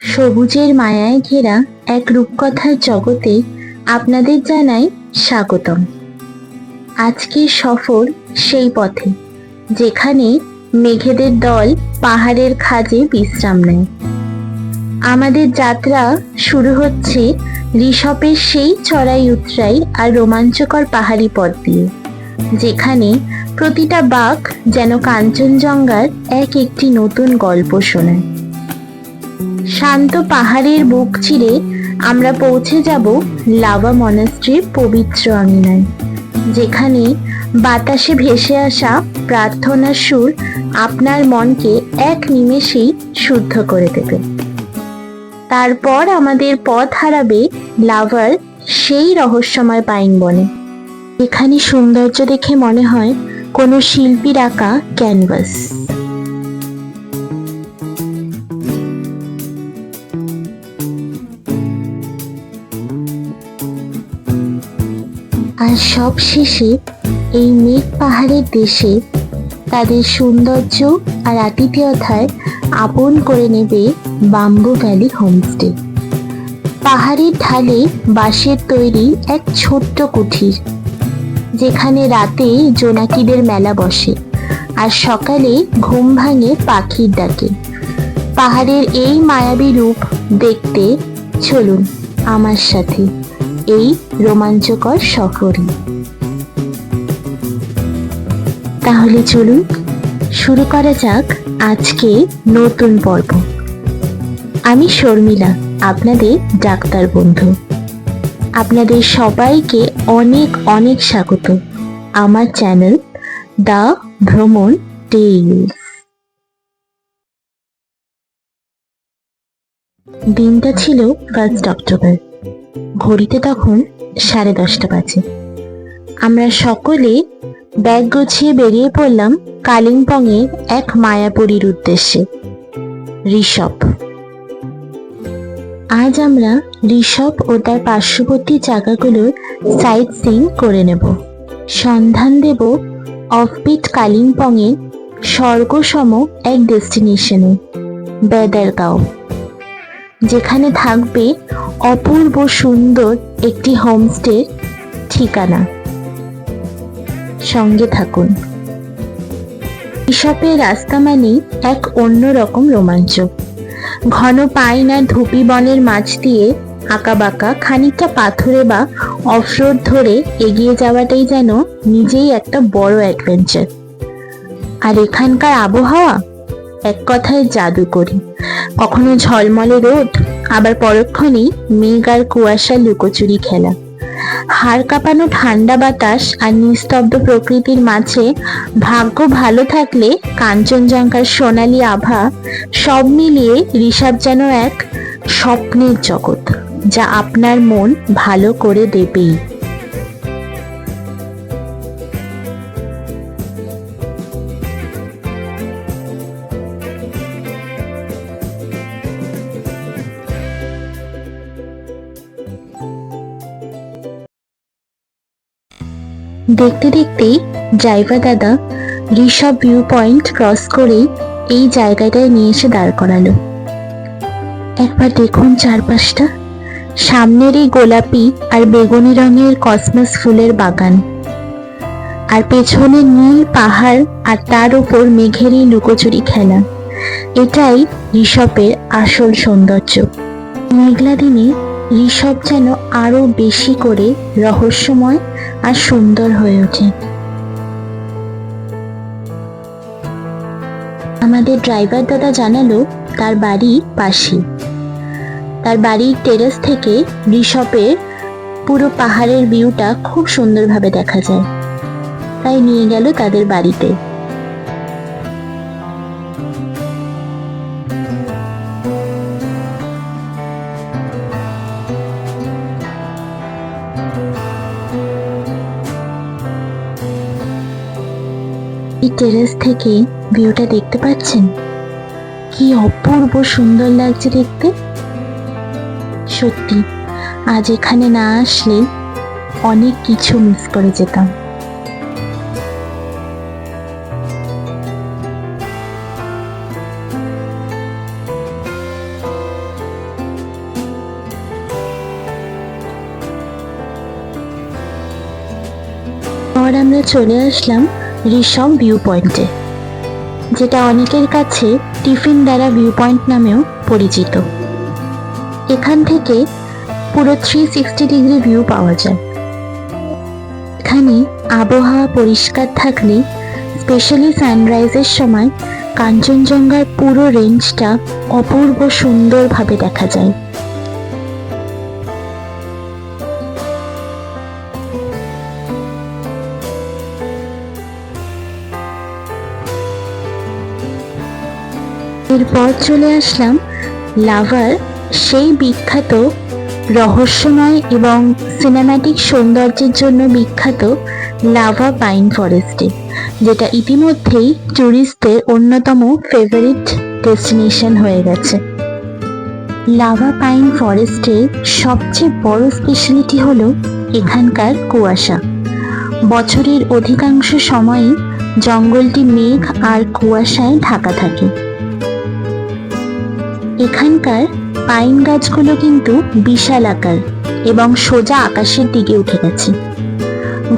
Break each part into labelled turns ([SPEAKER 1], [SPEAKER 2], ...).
[SPEAKER 1] সবুজের মায়ায় ঘেরা এক রূপকথার জগতে আপনাদের জানাই স্বাগতম। আজকের সফর সেই পথে যেখানে মেঘেদের দল পাহাড়ের খাঁজে বিশ্রাম নেয়। আমাদের যাত্রা শুরু হচ্ছে ঋষভের সেই চড়াই উতরাই আর রোমাঞ্চকর পাহাড়ি পথ দিয়ে, যেখানে প্রতিটা বাঁক যেন কাঞ্চনজঙ্ঘার এক একটি নতুন গল্প শোনায়। শান্ত পাহাড়ের বুক চিরে আমরা পৌঁছে যাব লাভা মনাস্ট্রির পবিত্র আঙিনায়, যেখানে বাতাসে ভেসে আসা প্রার্থনার সুর আপনার মনকে এক নিমেষেই শুদ্ধ করে দেবে। তারপর আমাদের পথ হারাবে লাভার সেই রহস্যময় পাইন বনে, এখানে সৌন্দর্য দেখে মনে হয় কোনো শিল্পীর আঁকা ক্যানভাস। আর সব শেষে এই মেঘ পাহাড়ের দেশে তাদের সৌন্দর্য আর আতিথেয়তায় আপন করে নেবে বাম্বু ভ্যালি হোমস্টে। পাহাড়ের ঢালে বাঁশের তৈরি এক ছোট্ট কুঠির, যেখানে রাতে জোনাকিদের মেলা বসে আর সকালে ঘুম ভাঙে পাখির ডাকে। পাহাড়ের এই মায়াবী রূপ দেখতে চলুন আমার সাথে এই রোমাঞ্চকর সফরে। তাহলে চলুন শুরু করা যাক আজকে নতুন পর্ব। আমি শর্মিলা, আপনাদের ডাক্তার বন্ধু। আপনাদের সবাইকে অনেক অনেক স্বাগত আমার চ্যানেল দ্য ভ্রমণ টেইলস। দিনটা ছিল 1 অক্টোবর। ঘড়িতে তখন 10:30 বাজে। আমরা সকলে ব্যাগ গুছিয়ে বেরিয়ে পড়লাম কালিম্পংয়ের এক মায়াপুরীর উদ্দেশ্যে, ঋষভ। আজ আমরা ঋষভ ও তার পার্শ্ববর্তী জায়গাগুলোর সাইট সিইং করে নেব। সন্ধান দেব অফবিট কালিম্পংয়ের স্বর্গসম এক ডেস্টিনেশনে, বেদারগাঁও, যেখানে থাকবে অপূর্ব সুন্দর একটি হোমস্টের ঠিকানা। সঙ্গে থাকুন। ঋষভের রাস্তা মানেই এক অন্যরকম রোমাঞ্চ। ঘন পাইন আর ধুপি বনের মাঝ দিয়ে আঁকাবাঁকা খানিকটা পাথরে বা অফরোড ধরে এগিয়ে যাওয়াটাই যেন নিজেই একটা বড় অ্যাডভেঞ্চার। আর এখানকার আবহাওয়া এক কথায় জাদুকরী। কখনো ঝলমলে রোদ, আবার পরক্ষণেই মেঘ আর কুয়াশার লুকোচুরি খেলা। হাড় কাঁপানো ঠান্ডা বাতাস আর নিস্তব্ধ প্রকৃতির মাঝে ভাগ্য ভালো থাকলে কাঞ্চনজঙ্ঘার সোনালী আভা, সব মিলিয়ে ঋষভ যেন এক স্বপ্নের জগৎ, যা আপনার মন ভালো করে দেবেই। দেখতে দেখতেই ড্রাইভার দাদা ঋষভ ভিউ পয়েন্ট ক্রস করেই এই জায়গাটায় নিয়ে এসে দাঁড় করালো। একবার দেখুন চারপাশটা, সামনের এই গোলাপি আর বেগুনি রঙের কসমস ফুলের বাগান, আর পেছনে নীল পাহাড় আর তার উপর মেঘেরই লুকোচুরি খেলা। এটাই ঋষভের আসল সৌন্দর্য। মেঘলা দিনে ঋষভ যেন আরো বেশি করে রহস্যময় আর সুন্দর হয়ে ওঠে। আমাদের ড্রাইভার দাদা জানালো তার বাড়ি পাশে। তার বাড়ির টেরেস থেকে ঋষভের পুরো পাহাড়ের ভিউটা খুব সুন্দরভাবে দেখা যায়, তাই নিয়ে গেল তাদের বাড়িতে। এই টেরেস থেকে ভিউটা দেখতে পাচ্ছেন, কি অপূর্ব সুন্দর লাগছে দেখতে। সত্যি আজ এখানে না আসলে অনেক কিছু মিস করে যেতাম। আমরা চলে আসলাম ঋষভ ভিউ পয়েন্টে, যেটা অনেকের কাছে টিফিন দ্বারা ভিউ পয়েন্ট নামেও পরিচিত। এখান থেকে পুরো 360 ডিগ্রি ভিউ পাওয়া যায়। এখানে আবহাওয়া পরিষ্কার থাকলে স্পেশালি সানরাইজের সময় কাঞ্চনজঙ্ঘার পুরো রেঞ্জটা অপূর্ব সুন্দরভাবে দেখা যায়। এরপর চলে আসলাম লাভার সেই বিখ্যাত রহস্যময় এবং সিনেম্যাটিক সৌন্দর্যের জন্য বিখ্যাত লাভা পাইন ফরেস্টে, যেটা ইতিমধ্যেই ট্যুরিস্টদের অন্যতম ফেভারিট ডেস্টিনেশন হয়ে গেছে। লাভা পাইন ফরেস্টের সবচেয়ে বড় স্পেশালিটি হলো এখানকার কুয়াশা। বছরের অধিকাংশ সময়ই জঙ্গলটি মেঘ আর কুয়াশায় ঢাকা থাকে। এখানকার পাইন গাছগুলো কিন্তু বিশাল আকার এবং সোজা আকাশের দিকে উঠে গেছে।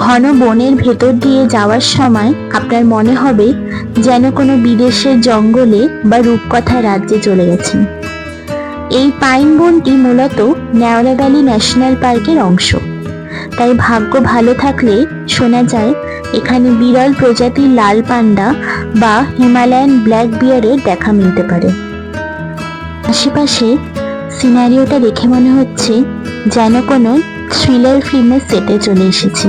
[SPEAKER 1] ঘন বনের ভেতর দিয়ে যাওয়ার সময় আপনার মনে হবে যেন কোনো বিদেশের জঙ্গলে বা রূপকথা রাজ্যে চলে গেছেন। এই পাইন বনটি মূলত ন্যাওরা ভ্যালি ন্যাশনাল পার্কের অংশ, তাই ভাগ্য ভালো থাকলে শোনা যায় এখানে বিরল প্রজাতির লাল পান্ডা বা হিমালয়ান ব্ল্যাক বিয়ারের দেখা মিলতে পারে। আশেপাশে সিনারিওটা দেখে মনে হচ্ছে যেন কোনো থ্রিলার ফিল্মের সেটে চলে এসেছি।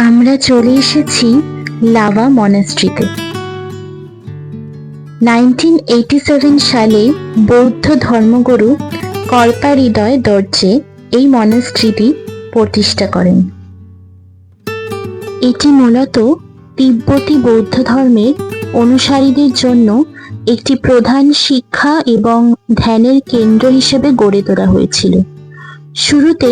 [SPEAKER 1] আমরা চলে এসেছি লাভা মনাস্ট্রিতে। 1987 সালে বৌদ্ধ ধর্মগুরু কল্পাহৃদয় দর্জে এই মনাস্ট্রিটি প্রতিষ্ঠা করেন। এটি মূলত তিব্বতী বৌদ্ধ ধর্মের অনুসারীদের জন্য একটি প্রধান শিক্ষা এবং ধ্যানের কেন্দ্র হিসেবে গড়ে তোলা হয়েছিল। শুরুতে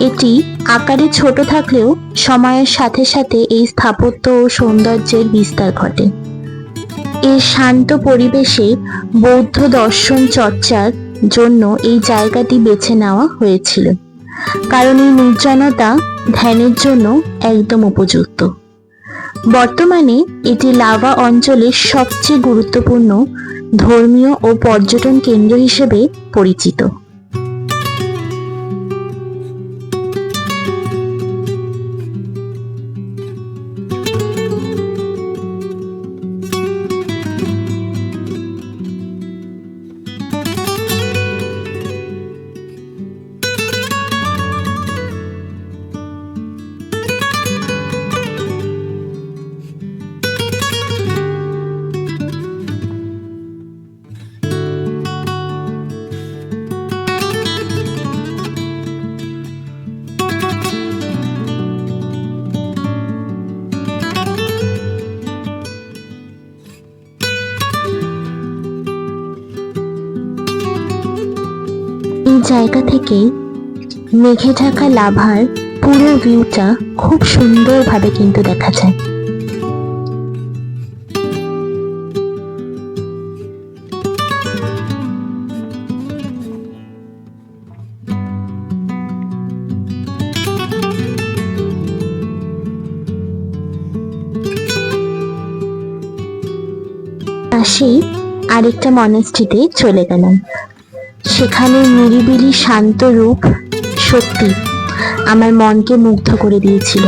[SPEAKER 1] এটি আকারে ছোট থাকলেও সময়ের সাথে সাথে এই স্থাপত্য ও সৌন্দর্যের বিস্তার ঘটে। এর শান্ত পরিবেশে বৌদ্ধ দর্শন চর্চার জন্য এই জায়গাটি বেছে নেওয়া হয়েছিল, কারণ এই নির্জনতা ধ্যানের জন্য একদম উপযুক্ত। বর্তমানে এটি লাভা অঞ্চলের সবচেয়ে গুরুত্বপূর্ণ ধর্মীয় ও পর্যটন কেন্দ্র হিসেবে পরিচিত। এই জায়গা থেকে মেঘে ঢাকা লাভার পুরো ভিউটা খুব সুন্দরভাবে কিন্তু দেখা যায়। পাশেই আরেকটা মনাস্ট্রিতে চলে গেলাম। সেখানে নিরিবিলি শান্ত রূপ সত্যি আমার মনকে মুগ্ধ করে দিয়েছিল।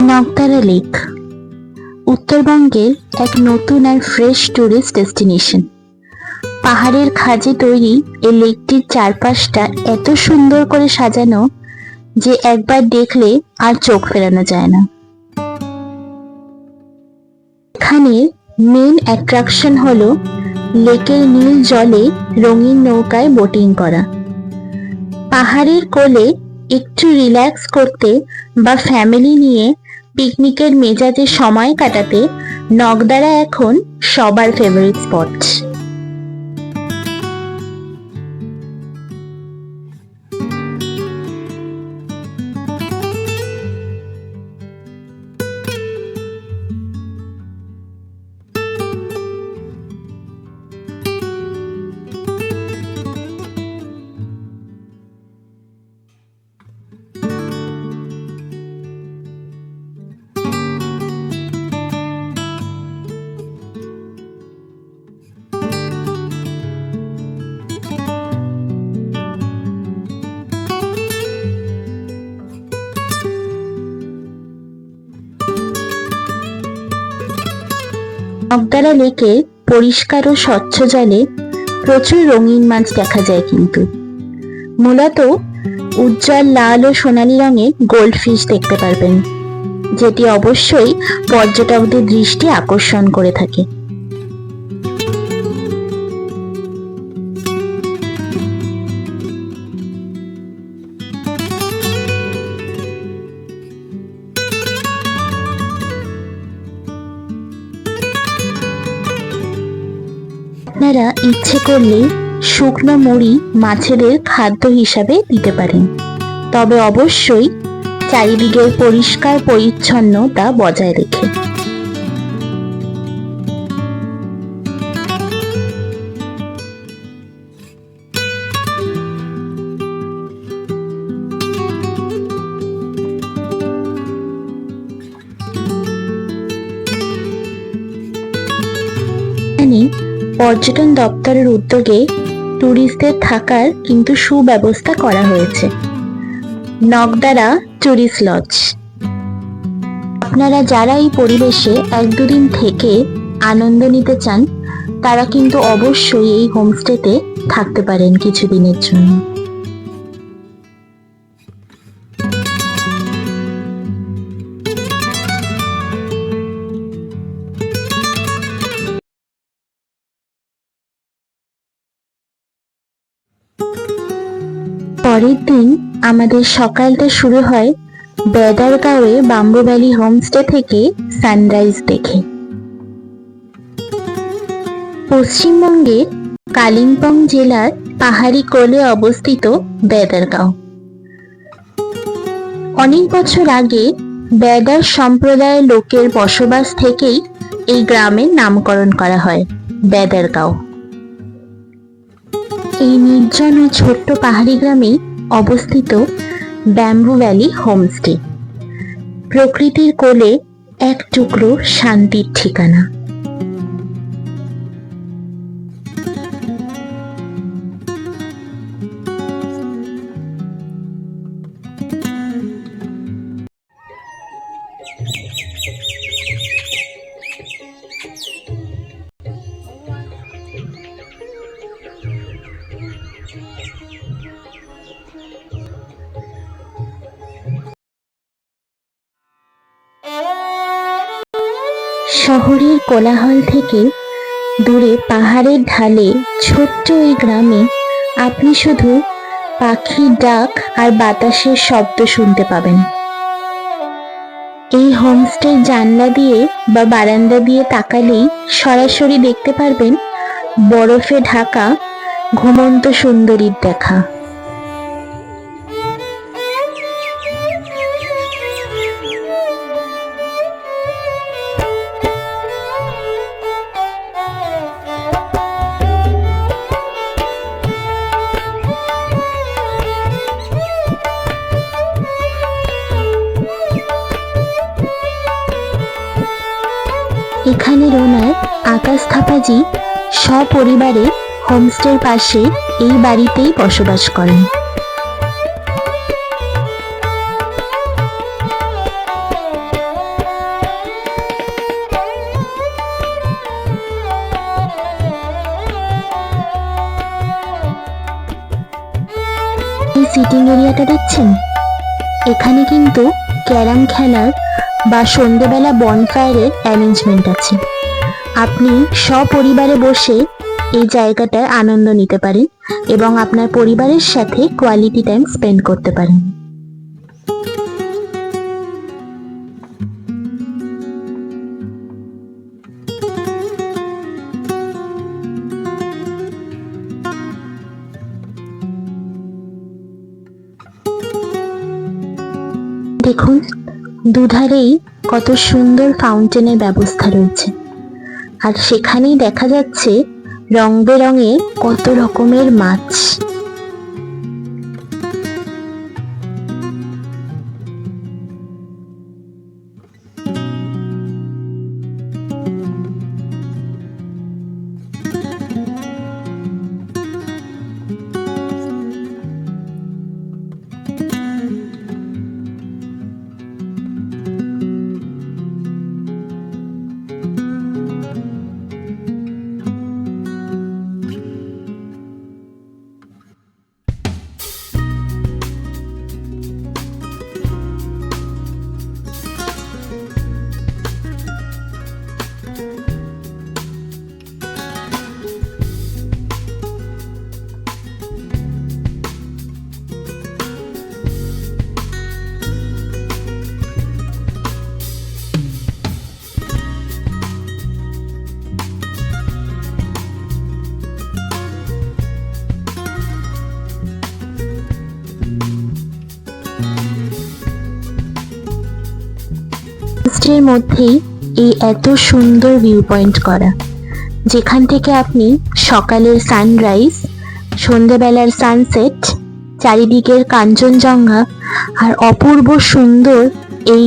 [SPEAKER 1] নকতারা লেক উত্তরবঙ্গের এক নতুন আর ফ্রেশ টুরিস্ট ডেস্টিনেশন। পাহাড়ের খাঁজে তৈরি এই লেকটির চারপাশটা এত সুন্দর করে সাজানো যে একবার দেখলে আর চোখ ফেরানো যায় না। এখানে মেন অ্যাট্রাকশন হলো লেকের নীল জলে রঙিন নৌকায় বোটিং করা। পাহাড়ের কোলে একটু রিল্যাক্স করতে বা ফ্যামিলি নিয়ে পিকনিকের মেজাজে সময় কাটাতে নগদারা এখন সবার ফেভারিট স্পট। নগদারা লেকে পরিষ্কার ও স্বচ্ছ জলে প্রচুর রঙিন মাছ দেখা যায়, কিন্তু মূলত উজ্জ্বল লাল ও সোনালী রঙের গোল্ডফিশ দেখতে পারবেন, যেটি অবশ্যই পর্যটকদের দৃষ্টি আকর্ষণ করে থাকে। আপনারা ইচ্ছে করলে শুকনো মুড়ি মাছেদের খাদ্য হিসাবে দিতে পারেন, তবে অবশ্যই চারিদিকের পরিষ্কার পরিচ্ছন্নতা বজায় রেখে। পর্যটন দপ্তরের উদ্যোগে ট্যুরিস্টদের থাকার কিন্তু সুব্যবস্থা করা হয়েছে। নগদারা ট্যুরিস্ট লজ। আপনারা যারা এই পরিবেশে 1-2 দিন থেকে আনন্দ নিতে চান, তারা কিন্তু অবশ্যই এই হোমস্টেতে থাকতে পারেন কিছুদিনের জন্য। পরের দিন আমাদের সকালটা শুরু হয় বেদারগাঁওয়ে বাম্বু ভ্যালি হোমস্টে থেকে সানরাইজ দেখে। পশ্চিমবঙ্গের কালিম্পং জেলার পাহাড়ি কোলে অবস্থিত বেদারগাঁও। অনেক বছর আগে বেদার সম্প্রদায়ের লোকের বসবাস থেকেই এই গ্রামের নামকরণ করা হয় বেদারগাঁও। এই নির্জন ও ছোট্ট পাহাড়ি গ্রামে অবস্থিত ব্যাম্বু ভ্যালি হোমস্টে, প্রকৃতির কোলে এক টুকরো শান্তির ঠিকানা। শহরের কোলাহল থেকে দূরে পাহাড়ের ঢালে ছোট্ট এই গ্রামে আপনি শুধু পাখির ডাক আর বাতাসের শব্দ শুনতে পাবেন। এই হোমস্টের জানলা দিয়ে বা বারান্দা দিয়ে তাকালেই সরাসরি দেখতে পারবেন বরফে ঢাকা ঘুমন্ত সুন্দরীর দেখা। এখানের ওনার আকাশ থাপাজি সপরিবারে হোমস্টের পাশে এই বাড়িতেই বসবাস করেন। এই সিটিং এরিয়াটা দেখছেন, এখানে কিন্তু ক্যারাম খেলার বা সন্ধ্যেবেলা বনফায়ারের অ্যারেঞ্জমেন্ট আছে। আপনি সপরিবারে বসে এই জায়গাটায় আনন্দ নিতে পারেন এবং আপনার পরিবারের সাথে কোয়ালিটি টাইম স্পেন্ড করতে পারেন। দেখুন, দুধারেই কত সুন্দর ফাউন্টেনের ব্যবস্থা রয়েছে, আর সেখানেই দেখা যাচ্ছে রং বেরঙের কত রকমের মাছ। এর মধ্যেই এই এত সুন্দর ভিউ পয়েন্ট করা, যেখান থেকে আপনি সকালের সানরাইজ, সন্ধ্যেবেলার সানসেট, চারিদিকের কাঞ্চনজঙ্ঘা আর অপূর্ব সুন্দর এই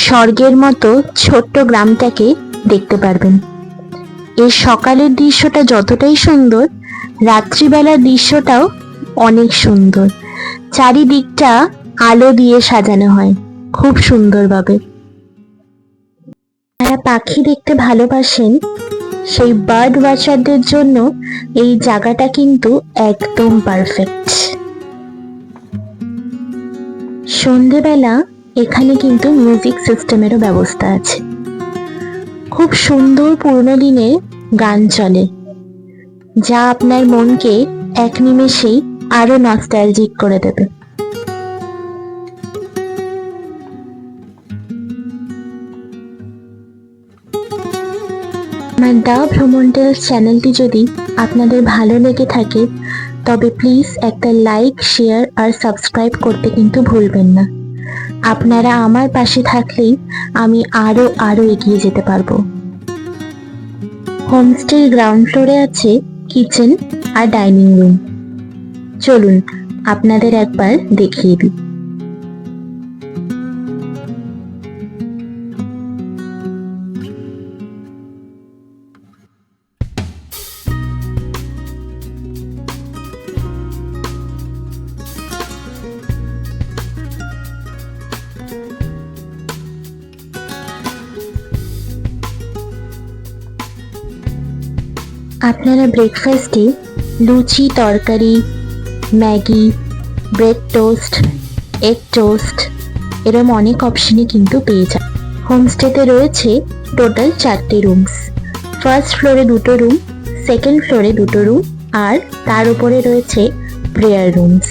[SPEAKER 1] স্বর্গের মতো ছোট্ট গ্রামটাকে দেখতে পারবেন। এর সকালের দৃশ্যটা যতটাই সুন্দর, রাত্রিবেলার দৃশ্যটাও অনেক সুন্দর। চারিদিকটা আলো দিয়ে সাজানো হয় খুব সুন্দরভাবে। যারা পাখি দেখতে ভালোবাসেন সেই বার্ড ওয়াচারদের জন্য এই জায়গাটা কিন্তু একদম পারফেক্ট। সন্ধেবেলা এখানে কিন্তু মিউজিক সিস্টেমেরও ব্যবস্থা আছে। খুব সুন্দর পুরনো দিনের গান চলে, যা আপনার মনকে এক নিমেষেই আরো নস্টালজিক করে দেবে। আমার দা ভ্রমণ টেলস চ্যানেলটি যদি আপনাদের ভালো লেগে থাকে তবে প্লিজ একটা লাইক, শেয়ার আর সাবস্ক্রাইব করতে কিন্তু ভুলবেন না। আপনারা আমার পাশে থাকলেই আমি আরো আরো এগিয়ে যেতে পারবো। হোমস্টের গ্রাউন্ড ফ্লোরে আছে কিচেন আর ডাইনিং রুম। চলুন আপনাদের একবার দেখিয়ে দিই। আপনারা ব্রেকফাস্টে লুচি, তরকারি, Maggi, bread toast, egg toast এরম অনেক অপশনই কিন্তু পেয়ে যান। হোমস্টেতে রয়েছে টোটাল 4টে রুমস। ফার্স্ট ফ্লোরে 2টো রুম, সেকেন্ড ফ্লোরে 2টো রুম আর তার উপরে রয়েছে প্রেয়ার রুমস।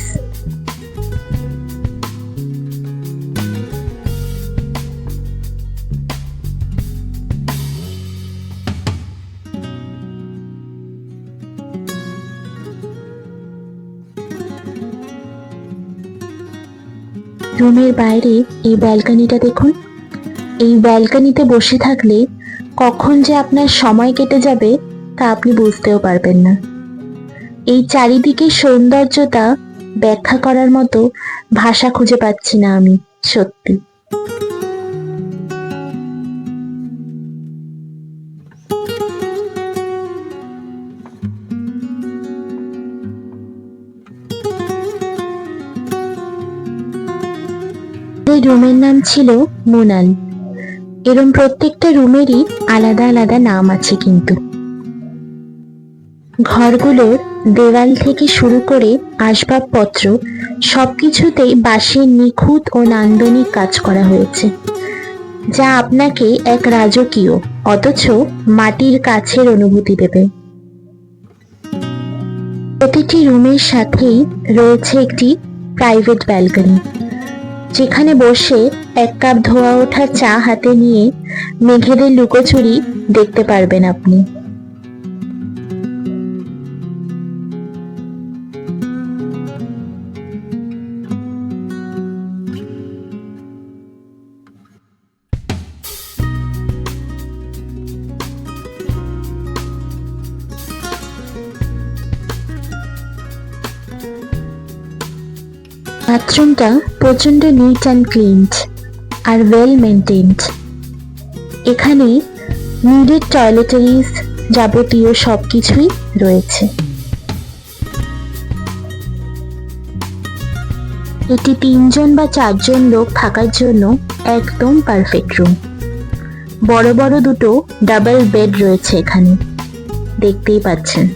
[SPEAKER 1] রুমের বাইরে এই ব্যালকনিটা দেখুন। এই ব্যালকনিতে বসে থাকলে কখন যে আপনার সময় কেটে যাবে তা আপনি বুঝতেও পারবেন না। এই চারিদিকের সৌন্দর্যতা ব্যাখ্যা করার মতো ভাষা খুঁজে পাচ্ছি না আমি, সত্যি। এই রুমের নাম ছিল মোনাল। এরম প্রত্যেকটা রুমেরই আলাদা আলাদা নাম আছে কিন্তু। ঘরগুলোর দেওয়াল থেকে শুরু করে আসবাবপত্র সবকিছুতেই বাঁশের নিখুঁত ও নান্দনিক কাজ করা হয়েছে, যা আপনাকে এক রাজকীয় অথচ মাটির কাছের অনুভূতি দেবে। প্রতিটি রুমের সাথেই রয়েছে একটি প্রাইভেট ব্যালকনি, যেখানে বসে 1 কাপ ধোয়া ওঠা চা হাতে নিয়ে মেঘেদের লুকোচুরি দেখতে পারবেন আপনি। বাথরুমটা প্রচন্ড নিট অ্যান্ড ক্লিনড আর ওয়েল মেনটেন্ড। এখানে নিডেড টয়লেটারিজ যাবতীয় সবকিছুই রয়েছে। এটি 3জন বা 4জন লোক থাকার জন্য একদম পারফেক্ট রুম। বড় বড় দুটো ডাবল বেড রয়েছে এখানে, দেখতেই পাচ্ছেন।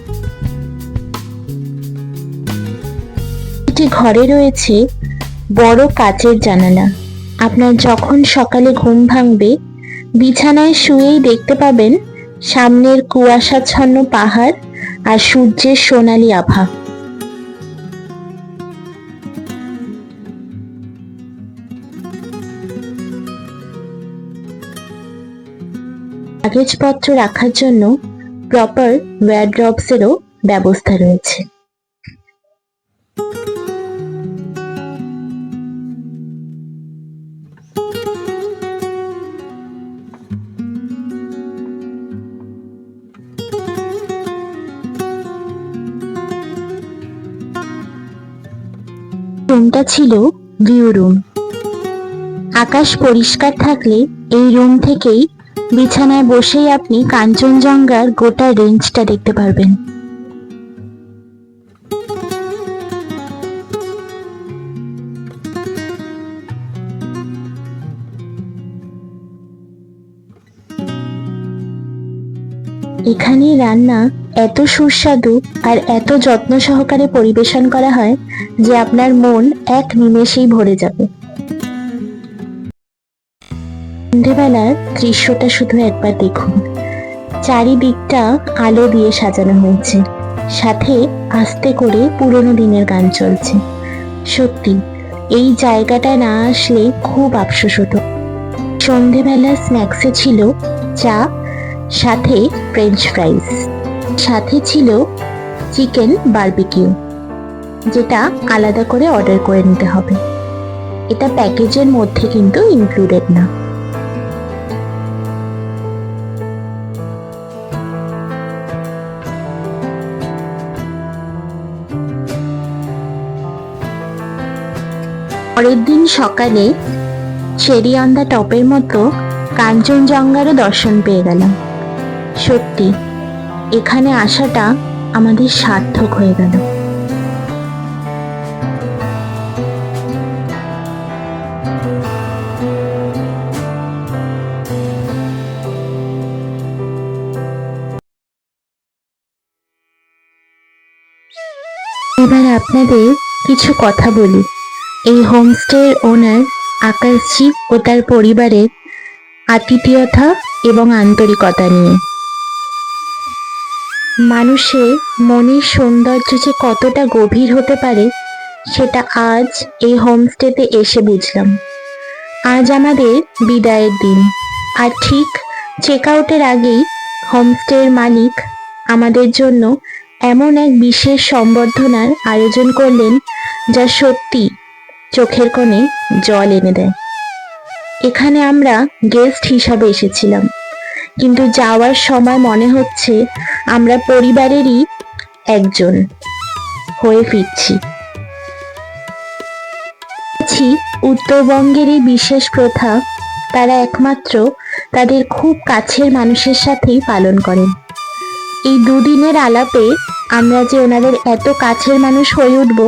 [SPEAKER 1] এটি ঘরে রয়েছে বড় কাচের জানালা। আপনার যখন সকালে ঘুম ভাঙবে, বিছানায় শুয়েই দেখতে পাবেন সামনের কুয়াশাচ্ছন্ন পাহাড় আর সূর্যের সোনালী আভা। লাগেজপত্র রাখার জন্য প্রপার ওয়ারড্রবসেরও ব্যবস্থা রয়েছে। রুমটা ছিল ভিউ রুম। আকাশ পরিষ্কার থাকলে এই রুম থেকেই বিছানায় বসেই আপনি কাঞ্চনজঙ্ঘার গোটা রেঞ্জটা দেখতে পারবেন। এখানে রান্না এত সুস্বাদু আর এত যত্ন সহকারে পরিবেশন করা হয় যে আপনার মন এক নিমেষেই ভরে যাবে। সন্ধেবেলার দৃশ্যটা শুধু একবার দেখুন। চারিদিকটা আলো দিয়ে সাজানো হয়েছে, সাথে আস্তে করে পুরোনো দিনের গান চলছে। সত্যি এই জায়গাটায় না আসলে খুব আফসোস হতো। সন্ধেবেলা স্ন্যাক্সে ছিল চা, সাথে ফ্রেঞ্চ ফ্রাইজ, সাথে ছিল চিকেন বারবিকিউ, যেটা আলাদা করে অর্ডার করে নিতে হবে। এটা প্যাকেজের মধ্যে কিন্তু ইনক্লুডেড না। পরের দিন সকালে চেরি অন দ্য টপের মতো কাঞ্চনজঙ্ঘারও দর্শন পেয়ে গেলাম। সত্যি এখানে আসাটা আমাদের সার্থক হয়ে গেল। এবার আপনাদের কিছু কথা বলি এই হোমস্টের ওনার আকাশজি ও তার পরিবারের আতিথেয়তা এবং আন্তরিকতা নিয়ে। মানুষের মনের সৌন্দর্য যে কতটা গভীর হতে পারে সেটা আজ এই হোমস্টেতে এসে বুঝলাম। আজ আমাদের বিদায়ের দিন, আর ঠিক চেক আউটের আগেই হোমস্টের মালিক আমাদের জন্য এমন এক বিশেষ সম্বর্ধনার আয়োজন করলেন যা সত্যি চোখের কোণে জল এনে দেয়। এখানে আমরা গেস্ট হিসাবে এসেছিলাম, কিন্তু যাওয়ার সময় মনে হচ্ছে আমরা পরিবারেরই একজন হয়ে ফিরছি। উত্তরবঙ্গের এই বিশেষ প্রথা তারা একমাত্র তাদের খুব কাছের মানুষের সাথেই পালন করেন। এই দুদিনের আলাপে আমরা যে ওনাদের এত কাছের মানুষ হয়ে উঠব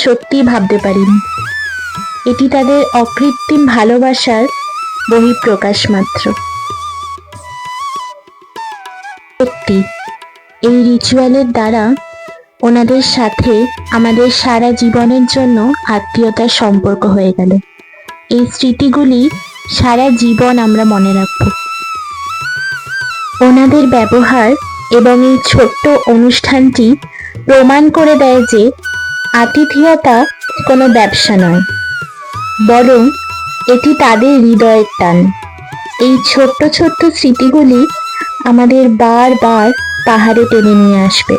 [SPEAKER 1] সত্যি ভাবতে পারিনি। এটি তাদের অকৃত্রিম ভালোবাসার বহিঃপ্রকাশ মাত্র। সত্যি এই রিচুয়ালের দ্বারা ওনাদের সাথে আমাদের সারা জীবনের জন্য আত্মীয়তার সম্পর্ক হয়ে গেল। এই স্মৃতিগুলি সারা জীবন আমরা মনে রাখব। ওনাদের ব্যবহার এবং এই ছোট্ট অনুষ্ঠানটি প্রমাণ করে দেয় যে আতিথেয়তা কোনো ব্যবসা নয়, বরং এটি তাদের হৃদয়ের টান। এই ছোট্ট ছোট্ট স্মৃতিগুলি আমাদের বারবার পাহাড়ে টেনে নিয়ে আসবে।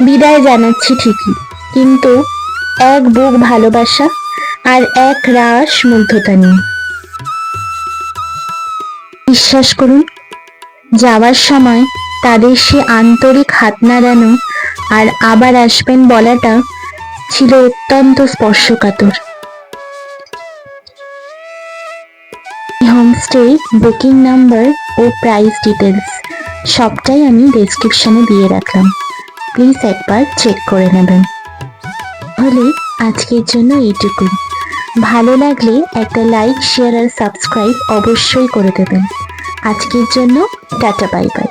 [SPEAKER 1] বিদায় জানাচ্ছি ঠিকই, কিন্তু এক বুক ভালোবাসা আর এক রাশ মুগ্ধতা নিয়ে। বিশ্বাস করুন, যাওয়ার সময় তাদের সে আন্তরিক হাত নাড়ানো আর আবার আসবেন বলাটা ছিল অত্যন্ত স্পর্শকাতর। হোমস্টে বুকিং নাম্বার ও প্রাইস ডিটেলস সবটাই আমি ডেসক্রিপশনে দিয়ে রাখলাম, প্লিজ একবার চেক করে নেবেন। তাহলে আজকের জন্য এইটুকুই। ভালো লাগলে একটা লাইক, শেয়ার আর সাবস্ক্রাইব অবশ্যই করে দেবেন। আজকের জন্য টাটা, বাই বাই।